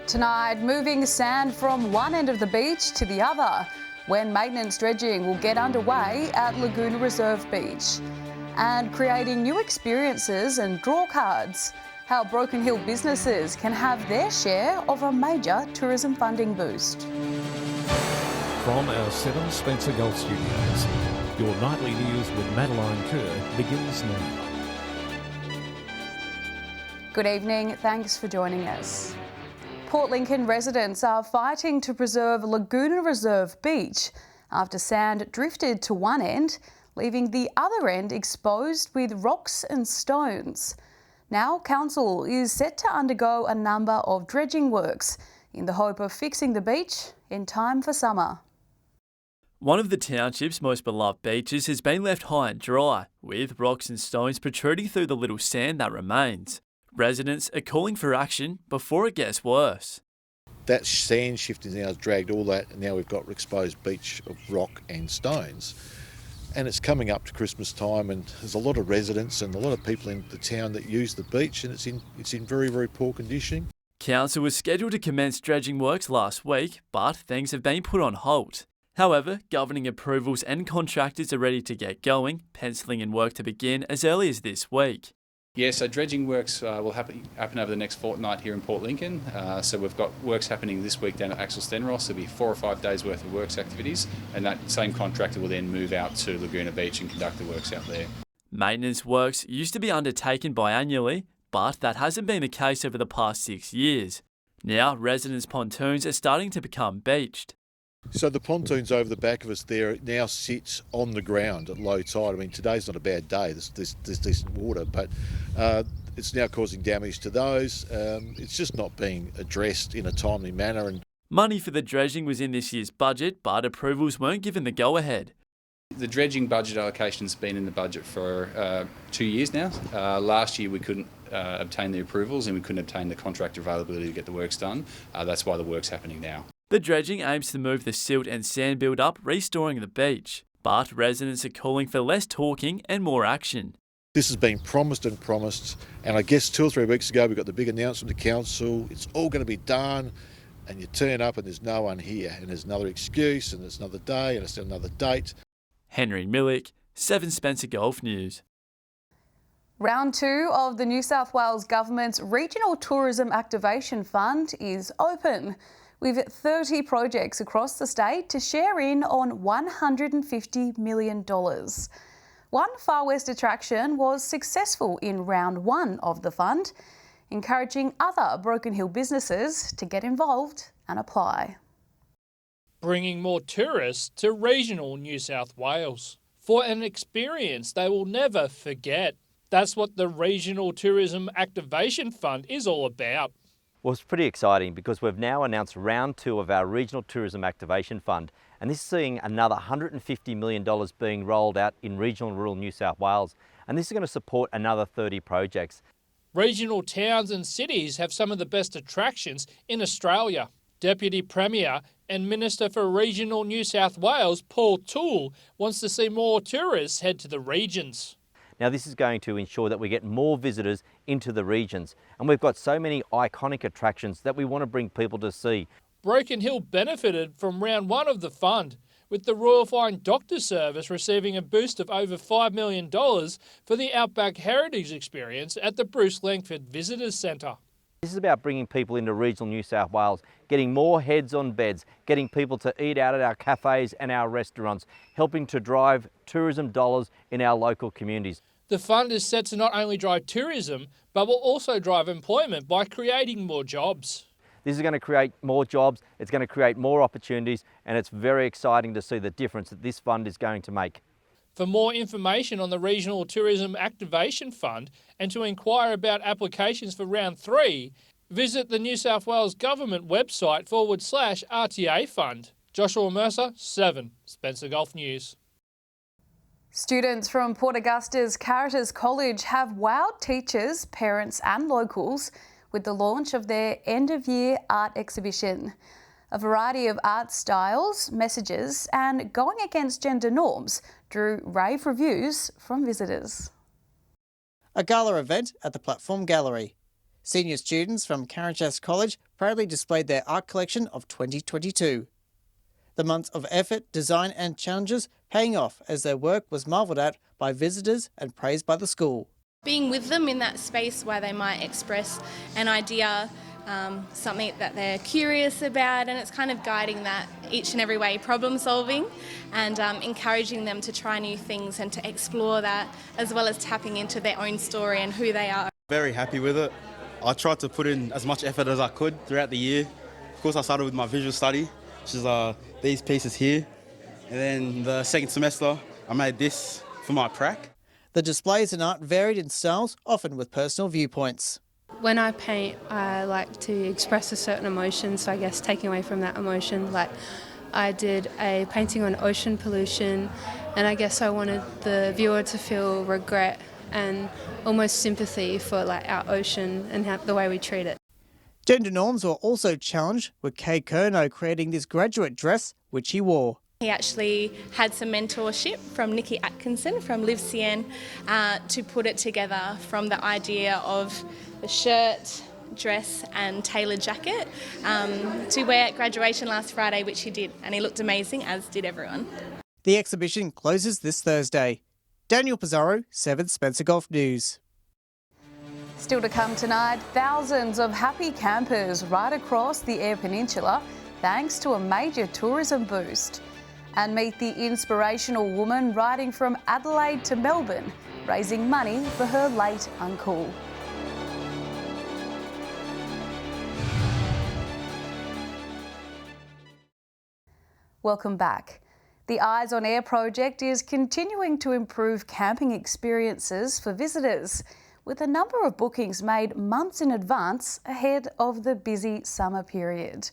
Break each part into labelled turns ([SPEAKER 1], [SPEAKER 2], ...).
[SPEAKER 1] Tonight, moving sand from one end of the beach to the other when maintenance dredging will get underway at Laguna Reserve Beach. And creating new experiences and draw cards. How Broken Hill businesses can have their share of a major tourism funding boost.
[SPEAKER 2] From our 7 Spencer Gulf Studios, your nightly news with Madeline Kerr begins now.
[SPEAKER 1] Good evening, thanks for joining us. Port Lincoln residents are fighting to preserve Laguna Reserve Beach after sand drifted to one end, leaving the other end exposed with rocks and stones. Now, council is set to undergo a number of dredging works in the hope of fixing the beach in time for summer.
[SPEAKER 3] One of the township's most beloved beaches has been left high and dry, with rocks and stones protruding through the little sand that remains. Residents are calling for action before it gets worse.
[SPEAKER 4] That sand shifting now has dragged all that, and now we've got exposed beach of rock and stones. And it's coming up to Christmas time, and there's a lot of residents and a lot of people in the town that use the beach, and it's in very, very poor condition.
[SPEAKER 3] Council was scheduled to commence dredging works last week, but things have been put on hold. However, governing approvals and contractors are ready to get going, penciling in work to begin as early as this week.
[SPEAKER 5] Yeah, so dredging works will happen over the next fortnight here in Port Lincoln. So we've got works happening this week down at Axel Stenros. There'll be 4 or 5 days worth of works activities, and that same contractor will then move out to Laguna Beach and conduct the works out there. Maintenance
[SPEAKER 3] works used to be undertaken biannually, but that hasn't been the case over the past 6 years. Now, residents' pontoons are starting to become beached.
[SPEAKER 4] So the pontoons over the back of us there now sit on the ground at low tide. I mean, today's not a bad day, there's decent water, but it's now causing damage to those. It's just not being addressed in a timely manner. And
[SPEAKER 3] money for the dredging was in this year's budget, but approvals weren't given the go-ahead.
[SPEAKER 5] The dredging budget allocation's been in the budget for 2 years now. Last year we couldn't obtain the approvals and we couldn't obtain the contractor availability to get the works done. That's why the work's happening now.
[SPEAKER 3] The dredging aims to move the silt and sand build-up, restoring the beach. But residents are calling for less talking and more action.
[SPEAKER 4] This has been promised, and I guess 2 or 3 weeks ago we got the big announcement to council, it's all going to be done, and you turn up and there's no one here, and there's another excuse, and it's another day, and it's another date.
[SPEAKER 3] Henry Millick, 7 Spencer Gulf News.
[SPEAKER 1] Round 2 of the New South Wales Government's Regional Tourism Activation Fund is open, with 30 projects across the state to share in on $150 million. One Far West attraction was successful in round 1 of the fund, encouraging other Broken Hill businesses to get involved and apply.
[SPEAKER 6] Bringing more tourists to regional New South Wales for an experience they will never forget. That's what the Regional Tourism Activation Fund is all about.
[SPEAKER 7] Well, it's pretty exciting because we've now announced round 2 of our Regional Tourism Activation Fund, and this is seeing another $150 million being rolled out in regional and rural New South Wales, and this is going to support another 30 projects.
[SPEAKER 6] Regional towns and cities have some of the best attractions in Australia. Deputy Premier and Minister for Regional New South Wales, Paul Toole, wants to see more tourists head to the regions.
[SPEAKER 7] Now, this is going to ensure that we get more visitors into the regions, and we've got so many iconic attractions that we want to bring people to see.
[SPEAKER 6] Broken Hill benefited from round 1 of the fund, with the Royal Flying Doctor Service receiving a boost of over $5 million for the Outback Heritage Experience at the Bruce Langford Visitors Centre.
[SPEAKER 7] This is about bringing people into regional New South Wales, getting more heads on beds, getting people to eat out at our cafes and our restaurants, helping to drive tourism dollars in our local communities.
[SPEAKER 6] The fund is set to not only drive tourism, but will also drive employment by creating more jobs.
[SPEAKER 7] This is going to create more jobs, it's going to create more opportunities, and it's very exciting to see the difference that this fund is going to make.
[SPEAKER 6] For more information on the Regional Tourism Activation Fund and to inquire about applications for round 3, visit the New South Wales Government website /RTA Fund. Joshua Mercer, 7 Spencer Gulf News.
[SPEAKER 1] Students from Port Augusta's Caritas College have wowed teachers, parents and locals with the launch of their end-of-year art exhibition. A variety of art styles, messages and going against gender norms drew rave reviews from visitors.
[SPEAKER 8] A gala event at the Platform Gallery. Senior students from Caritas College proudly displayed their art collection of 2022. The months of effort, design and challenges paying off as their work was marvelled at by visitors and praised by the school.
[SPEAKER 9] Being with them in that space where they might express an idea, something that they're curious about, and it's kind of guiding that each and every way, problem solving, and encouraging them to try new things and to explore that, as well as tapping into their own story and who they are.
[SPEAKER 10] Very happy with it. I tried to put in as much effort as I could throughout the year. Of course, I started with my visual study, which is these pieces here. And then the second semester, I made this for my prac.
[SPEAKER 8] The displays and art varied in styles, often with personal viewpoints.
[SPEAKER 11] When I paint, I like to express a certain emotion, so I guess taking away from that emotion, like I did a painting on ocean pollution, and I guess I wanted the viewer to feel regret and almost sympathy for like our ocean and the way we treat it.
[SPEAKER 8] Gender norms were also challenged, with Kay Kerno creating this graduate dress, which he wore.
[SPEAKER 9] He actually had some mentorship from Nikki Atkinson from Live CN to put it together from the idea of the shirt, dress and tailored jacket to wear at graduation last Friday, which he did, and he looked amazing, as did everyone.
[SPEAKER 8] The exhibition closes this Thursday. Daniel Pizarro, 7 Spencer Gulf News.
[SPEAKER 1] Still to come tonight, thousands of happy campers right across the Eyre Peninsula thanks to a major tourism boost. And meet the inspirational woman riding from Adelaide to Melbourne, raising money for her late uncle. Welcome back. The Eyes on Air project is continuing to improve camping experiences for visitors, with a number of bookings made months in advance ahead of the busy summer period.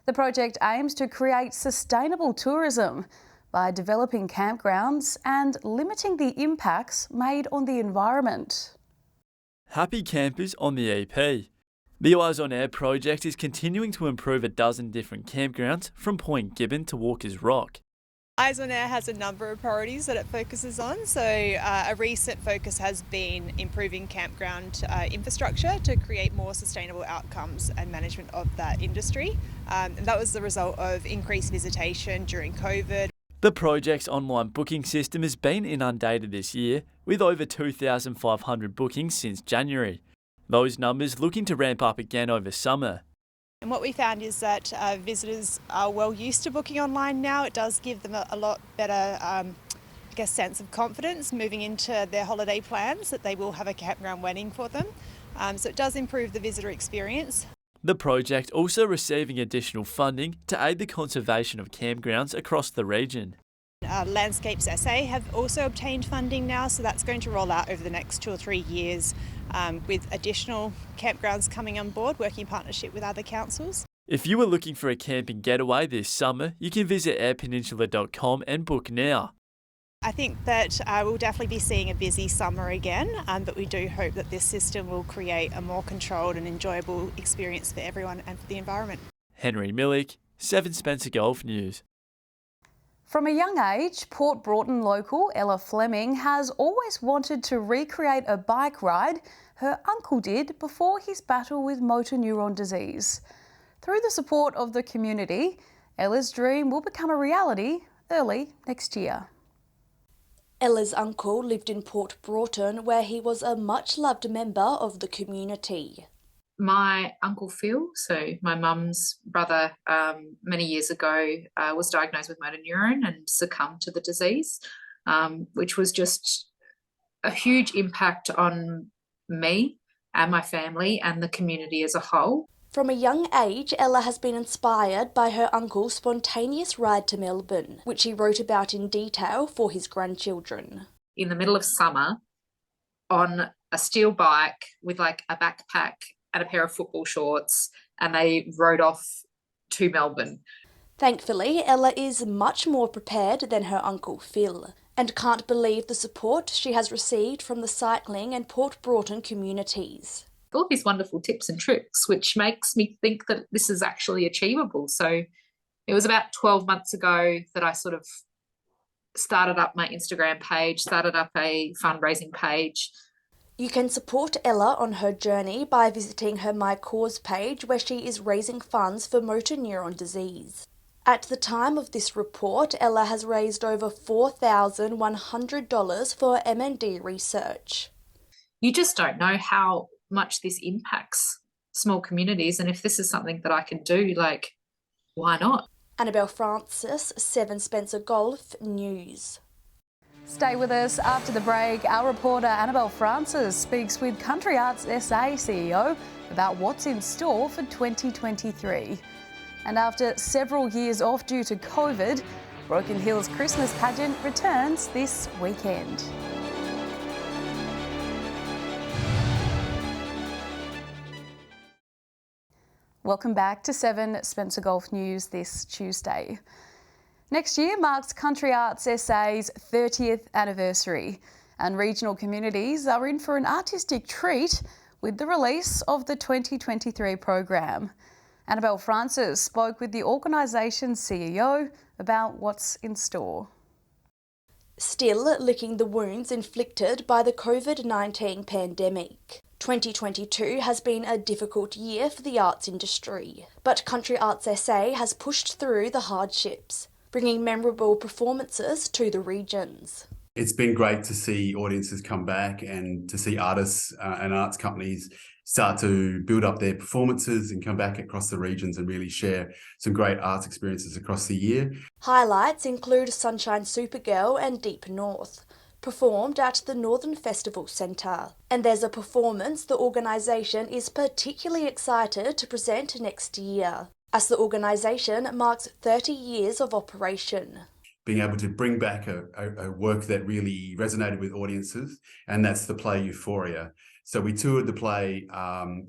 [SPEAKER 1] The project aims to create sustainable tourism by developing campgrounds and limiting the impacts made on the environment.
[SPEAKER 3] Happy campers on the EP. The Eyes on Air project is continuing to improve a dozen different campgrounds from Point Gibbon to Walker's Rock.
[SPEAKER 12] Eyes on Air has a number of priorities that it focuses on. So a recent focus has been improving campground infrastructure to create more sustainable outcomes and management of that industry. And that was the result of increased visitation during COVID.
[SPEAKER 3] The project's online booking system has been inundated this year, with over 2,500 bookings since January. Those numbers looking to ramp up again over summer.
[SPEAKER 12] And what we found is that visitors are well used to booking online now. It does give them a lot better, sense of confidence moving into their holiday plans that they will have a campground waiting for them. So it does improve the visitor experience.
[SPEAKER 3] The project also receiving additional funding to aid the conservation of campgrounds across the region.
[SPEAKER 12] Landscapes SA have also obtained funding now, so that's going to roll out over the next 2 or 3 years with additional campgrounds coming on board, working in partnership with other councils.
[SPEAKER 3] If you are looking for a camping getaway this summer, you can visit airpeninsula.com and book now.
[SPEAKER 12] I think that we'll definitely be seeing a busy summer again, but we do hope that this system will create a more controlled and enjoyable experience for everyone and for the environment.
[SPEAKER 3] Henry Millick, 7 Spencer Gulf News.
[SPEAKER 1] From a young age, Port Broughton local Ella Fleming has always wanted to recreate a bike ride her uncle did before his battle with motor neuron disease. Through the support of the community, Ella's dream will become a reality early next year.
[SPEAKER 13] Ella's uncle lived in Port Broughton, where he was a much-loved member of the community.
[SPEAKER 14] My uncle Phil, so my mum's brother, many years ago was diagnosed with motor neuron and succumbed to the disease, which was just a huge impact on me and my family and the community as a whole.
[SPEAKER 13] From a young age, Ella has been inspired by her uncle's spontaneous ride to Melbourne, which he wrote about in detail for his grandchildren.
[SPEAKER 14] In the middle of summer, on a steel bike with like a backpack and a pair of football shorts, and they rode off to Melbourne.
[SPEAKER 13] Thankfully, Ella is much more prepared than her uncle Phil, and can't believe the support she has received from the cycling and Port Broughton communities.
[SPEAKER 14] All these wonderful tips and tricks, which makes me think that this is actually achievable. So it was about 12 months ago that I sort of started up my Instagram page, started up a fundraising page.
[SPEAKER 13] You can support Ella on her journey by visiting her My Cause page, where she is raising funds for motor neuron disease. At the time of this report, Ella has raised over $4,100 for MND research.
[SPEAKER 14] You just don't know how much this impacts small communities, and if this is something that I can do, like, why not?
[SPEAKER 13] Annabelle Francis, 7 Spencer Golf News.
[SPEAKER 1] Stay with us after the break. Our reporter Annabelle Francis speaks with Country Arts SA CEO about what's in store for 2023. And after several years off due to COVID, Broken Hill's Christmas pageant returns this weekend. Welcome back to 7 Spencer Golf News this Tuesday. Next year marks Country Arts SA's 30th anniversary, and regional communities are in for an artistic treat with the release of the 2023 program. Annabelle Francis spoke with the organisation's CEO about what's in store.
[SPEAKER 13] Still licking the wounds inflicted by the COVID-19 pandemic. 2022 has been a difficult year for the arts industry, but Country Arts SA has pushed through the hardships, bringing memorable performances to the regions.
[SPEAKER 15] It's been great to see audiences come back and to see artists and arts companies start to build up their performances and come back across the regions and really share some great arts experiences across the year.
[SPEAKER 13] Highlights include Sunshine Supergirl and Deep North, performed at the Northern Festival Centre. And there's a performance the organisation is particularly excited to present next year, as the organisation marks 30 years of operation.
[SPEAKER 15] Being able to bring back a work that really resonated with audiences, and that's the play Euphoria. So we toured the play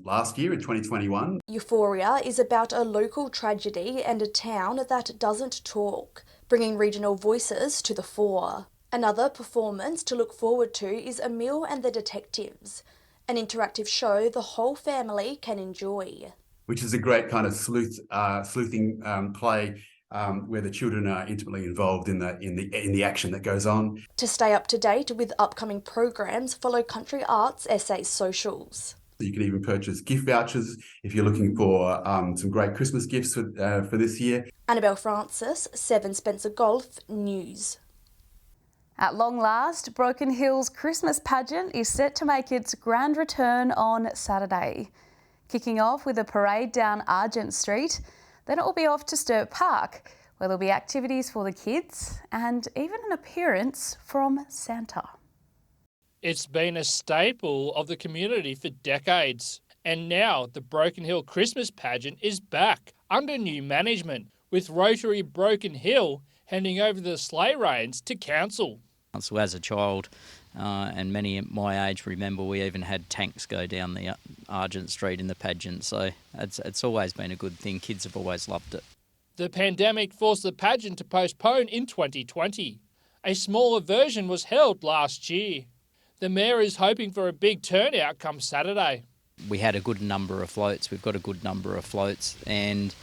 [SPEAKER 15] last year in 2021.
[SPEAKER 13] Euphoria is about a local tragedy and a town that doesn't talk, bringing regional voices to the fore. Another performance to look forward to is Emil and the Detectives, an interactive show the whole family can enjoy.
[SPEAKER 15] Which is a great kind of sleuthing play where the children are intimately involved in the action that goes on.
[SPEAKER 13] To stay up to date with upcoming programs, follow Country Arts SA socials.
[SPEAKER 15] You can even purchase gift vouchers if you're looking for some great Christmas gifts for this year.
[SPEAKER 13] Annabelle Francis, 7 Spencer Golf News.
[SPEAKER 1] At long last, Broken Hill's Christmas pageant is set to make its grand return on Saturday. Kicking off with a parade down Argent Street, then it will be off to Sturt Park, where there'll be activities for the kids and even an appearance from Santa.
[SPEAKER 6] It's been a staple of the community for decades, and now the Broken Hill Christmas pageant is back under new management, with Rotary Broken Hill handing over the sleigh reins to council.
[SPEAKER 16] So as a child, and many at my age remember, we even had tanks go down the Argent Street in the pageant, so it's always been a good thing. Kids have always loved it.
[SPEAKER 6] The pandemic forced the pageant to postpone in 2020. A smaller version was held last year. The Mayor is hoping for a big turnout come Saturday.
[SPEAKER 16] We had a good number of floats, we've got a good number of floats, and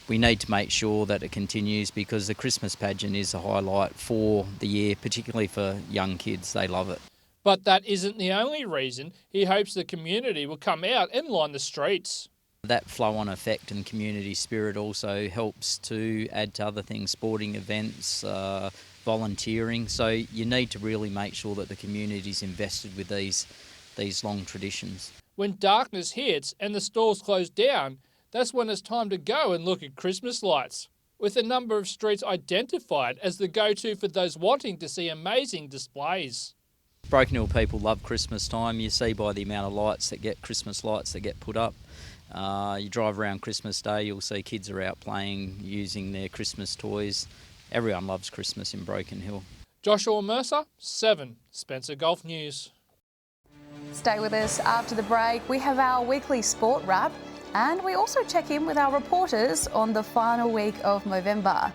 [SPEAKER 16] we need to make sure that it continues because the Christmas pageant is a highlight for the year, particularly for young kids. They love it.
[SPEAKER 6] But that isn't the only reason. He hopes the community will come out and line the streets.
[SPEAKER 16] That flow-on effect and community spirit also helps to add to other things, sporting events, volunteering. So you need to really make sure that the community's invested with these long traditions. When
[SPEAKER 6] darkness hits and the stores close down, that's when it's time to go and look at Christmas lights, with a number of streets identified as the go-to for those wanting to see amazing displays.
[SPEAKER 16] Broken Hill people love Christmas time. You see by the amount of Christmas lights that get put up. You drive around Christmas Day, you'll see kids are out playing, using their Christmas toys. Everyone loves Christmas in Broken Hill.
[SPEAKER 6] Joshua Mercer, 7 Spencer Golf News.
[SPEAKER 1] Stay with us after the break. We have our weekly sport wrap. And we also check in with our reporters on the final week of November.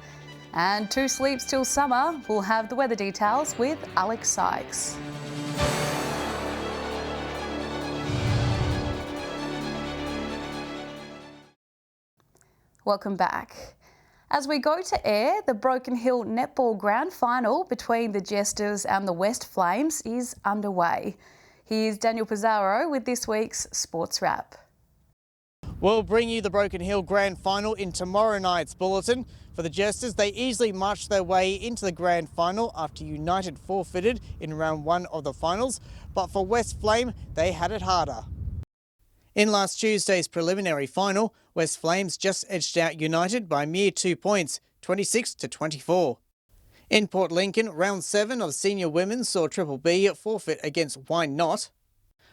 [SPEAKER 1] And 2 sleeps till summer, we'll have the weather details with Alex Sykes. Welcome back. As we go to air, the Broken Hill Netball Grand Final between the Jesters and the West Flames is underway. Here's Daniel Pizarro with this week's Sports Wrap.
[SPEAKER 8] We'll bring you the Broken Hill Grand Final in tomorrow night's bulletin. For the Jesters, they easily marched their way into the Grand Final after United forfeited in round 1 of the finals, but for West Flame, they had it harder. In last Tuesday's preliminary final, West Flames just edged out United by a mere 2 points, 26-24. In Port Lincoln, round 7 of senior women saw Triple B forfeit against Why Not?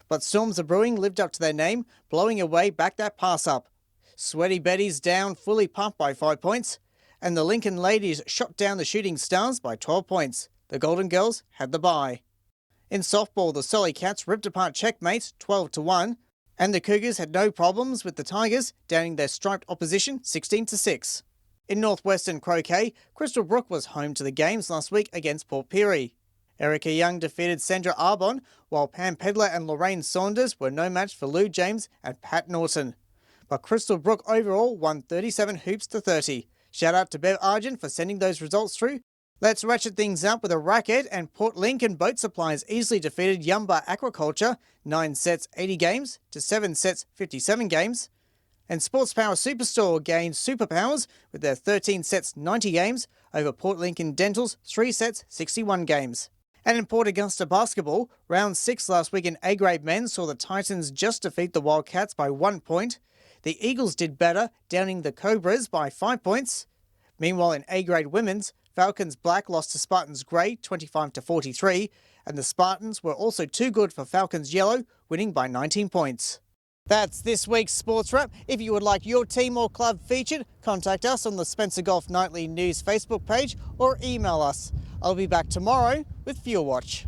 [SPEAKER 8] But Storms of Brewing lived up to their name, blowing away back that pass up. Sweaty Betty's down fully pumped by 5 points, and the Lincoln ladies shot down the Shooting Stars by 12 points. The Golden Girls had the bye. In softball, the Solly Cats ripped apart Checkmate 12-1, and the Cougars had no problems with the Tigers, downing their striped opposition 16-6. In Northwestern Croquet, Crystal Brook was home to the games last week against Port Pirie. Erica Young defeated Sandra Arbon, while Pam Pedler and Lorraine Saunders were no match for Lou James and Pat Norton. But Crystal Brook overall won 37 hoops to 30. Shout out to Bev Argent for sending those results through. Let's ratchet things up with a racket, and Port Lincoln Boat Supplies easily defeated Yumba Aquaculture 9 sets 80 games to 7 sets 57 games. And Sports Power Superstore gained superpowers with their 13 sets 90 games over Port Lincoln Dental's 3 sets 61 games. And in Port Augusta basketball, round 6 last week in A-grade men saw the Titans just defeat the Wildcats by 1 point. The Eagles did better, downing the Cobras by 5 points. Meanwhile, in A-grade women's, Falcons Black lost to Spartans Grey 25-43, and the Spartans were also too good for Falcons Yellow, winning by 19 points. That's this week's Sports Wrap. If you would like your team or club featured, contact us on the Spencer Golf Nightly News Facebook page or email us. I'll be back tomorrow with Fuel Watch.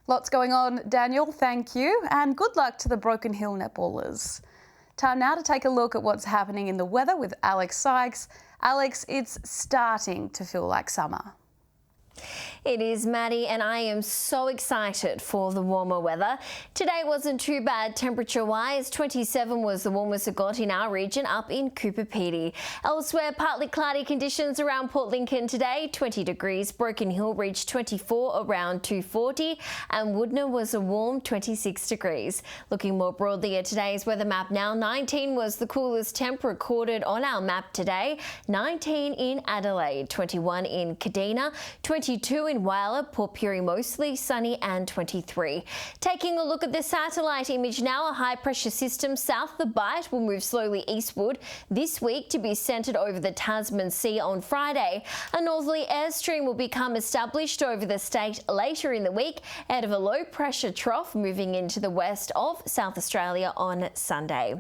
[SPEAKER 1] Lots going on, Daniel, thank you, and good luck to the Broken Hill netballers. Time now to take a look at what's happening in the weather with Alex Sykes. Alex, it's starting to feel like summer.
[SPEAKER 17] It is, Maddie, and I am so excited for the warmer weather. Today wasn't too bad temperature-wise. 27 was the warmest it got in our region up in Cooper Pedy. Elsewhere, partly cloudy conditions around Port Lincoln today, 20 degrees. Broken Hill reached 24 around 2:40, and Woodner was a warm 26 degrees. Looking more broadly at today's weather map now, 19 was the coolest temp recorded on our map today, 19 in Adelaide, 21 in Kadina, 22 in Whyalla, Port Pirie mostly sunny, and 23. Taking a look at the satellite image now, a high pressure system south the Bight will move slowly eastward this week to be centred over the Tasman Sea on Friday. A northerly airstream will become established over the state later in the week out of a low pressure trough moving into the west of South Australia on Sunday.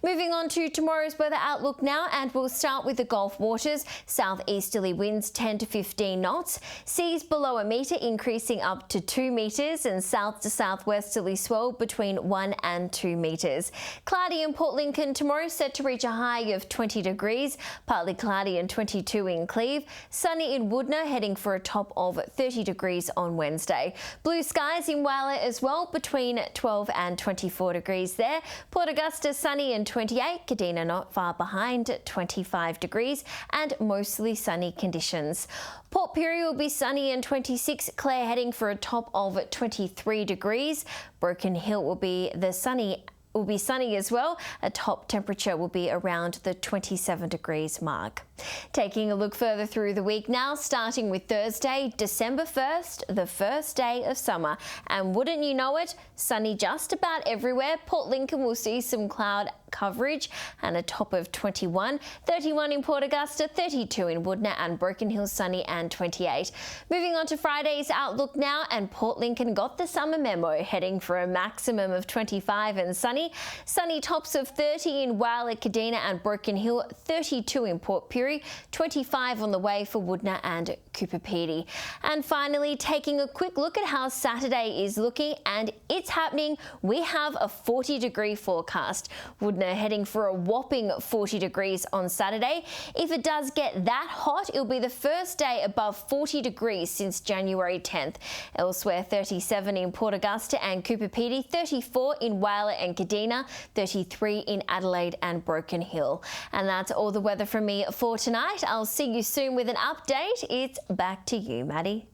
[SPEAKER 17] Moving on to tomorrow's weather outlook now, and we'll start with the Gulf waters. Southeasterly winds 10 to 15 knots. Seas below a metre increasing up to 2 metres, and south to southwesterly swell between 1 and 2 metres. Cloudy in Port Lincoln tomorrow, set to reach a high of 20 degrees, partly cloudy and 22 in Cleve. Sunny in Woodner, heading for a top of 30 degrees on Wednesday. Blue skies in Whyalla as well, between 12 and 24 degrees there. Port Augusta sunny and 28, Kadina not far behind, 25 degrees, and mostly sunny conditions. Port Pirie will be sunny and 26, Clare heading for a top of 23 degrees. Broken Hill will be sunny as well. A top temperature will be around the 27 degrees mark. Taking a look further through the week now, starting with Thursday, December 1st, the first day of summer. And wouldn't you know it, sunny just about everywhere. Port Lincoln will see some cloud coverage and a top of 21, 31 in Port Augusta, 32 in Woodner, and Broken Hill sunny and 28. Moving on to Friday's outlook now, and Port Lincoln got the summer memo, heading for a maximum of 25 and sunny. Sunny tops of 30 in Whyalla, Kadina and Broken Hill, 32 in Port Pirie, 25 on the way for Woodner and Cooper Pedy. And finally, taking a quick look at how Saturday is looking, and it's happening. We have a 40-degree forecast. Woodner heading for a whopping 40 degrees on Saturday. If it does get that hot, it'll be the first day above 40 degrees since January 10th. Elsewhere, 37 in Port Augusta and Cooper Pedy, 34 in Whyalla and Kadina, 33 in Adelaide and Broken Hill. And that's all the weather from me for tonight. I'll see you soon with an update. It's back to you, Maddie.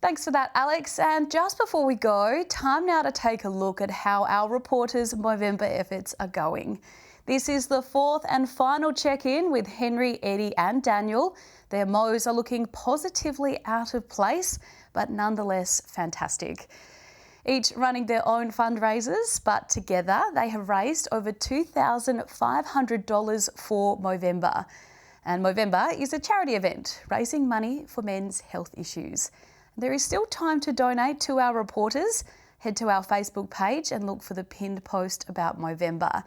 [SPEAKER 1] Thanks for that, Alex. And just before we go, time now to take a look at how our reporters' Movember efforts are going. This is the fourth and final check-in with Henry, Eddie and Daniel. Their mows are looking positively out of place, but nonetheless fantastic. Each running their own fundraisers, but together they have raised over $2,500 for Movember. And Movember is a charity event raising money for men's health issues. There is still time to donate to our reporters. Head to our Facebook page and look for the pinned post about Movember.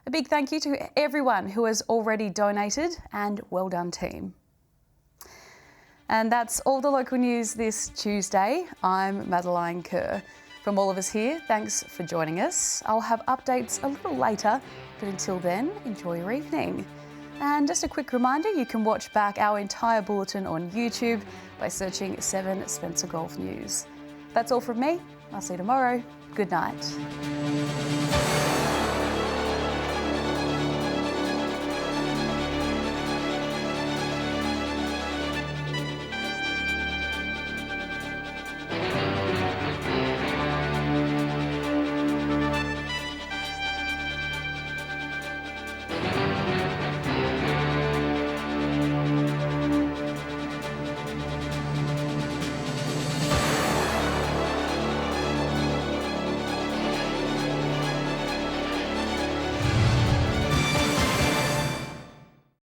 [SPEAKER 1] A big thank you to everyone who has already donated, and well done, team. And that's all the local news this Tuesday. I'm Madeline Kerr. From all of us here, thanks for joining us. I'll have updates a little later, but until then, enjoy your evening. And just a quick reminder, you can watch back our entire bulletin on YouTube by searching 7 Spencer Golf News. That's all from me. I'll see you tomorrow. Good night.